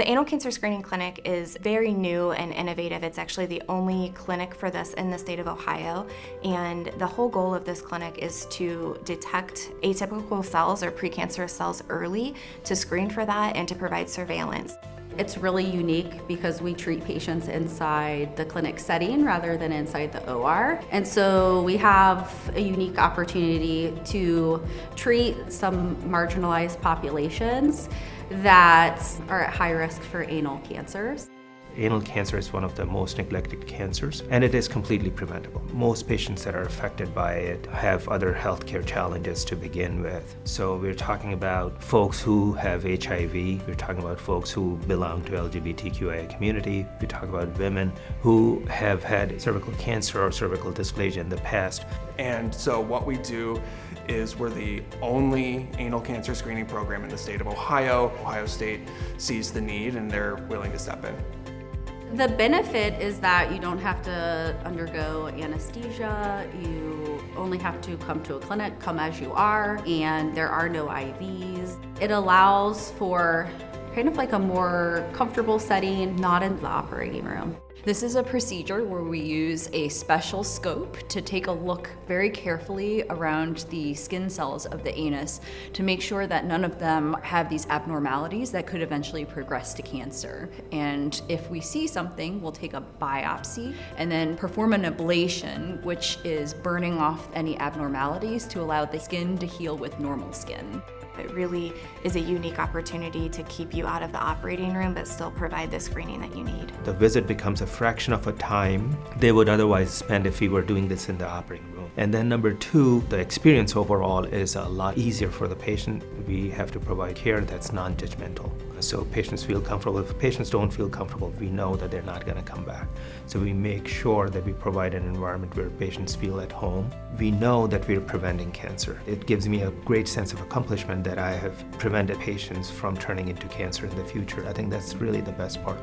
The anal cancer screening clinic is very new and innovative. It's actually the only clinic for this in the state of Ohio, and the whole goal of this clinic is to detect atypical cells or precancerous cells early, to screen for that, and to provide surveillance. It's really unique because we treat patients inside the clinic setting rather than inside the OR. And so we have a unique opportunity to treat some marginalized populations that are at high risk for anal cancers. Anal cancer is one of the most neglected cancers, and it is completely preventable. Most patients that are affected by it have other healthcare challenges to begin with. So we're talking about folks who have HIV, we're talking about folks who belong to LGBTQIA community, we talk about women who have had cervical cancer or cervical dysplasia in the past. And so what we do is we're the only anal cancer screening program in the state of Ohio. Ohio State sees the need and they're willing to step in. The benefit is that you don't have to undergo anesthesia, you only have to come to a clinic, come as you are, and there are no IVs. It allows for kind of like a more comfortable setting, not in the operating room. This is a procedure where we use a special scope to take a look very carefully around the skin cells of the anus to make sure that none of them have these abnormalities that could eventually progress to cancer. And if we see something, we'll take a biopsy and then perform an ablation, which is burning off any abnormalities to allow the skin to heal with normal skin. It really is a unique opportunity to keep you out of the operating room but still provide the screening that you need. The visit becomes a fraction of a time they would otherwise spend if we were doing this in the operating room. And then number two, the experience overall is a lot easier for the patient. We have to provide care that's non-judgmental. So patients feel comfortable. If patients don't feel comfortable, we know that they're not going to come back. So we make sure that we provide an environment where patients feel at home. We know that we're preventing cancer. It gives me a great sense of accomplishment that I have prevented patients from turning into cancer in the future. I think that's really the best part.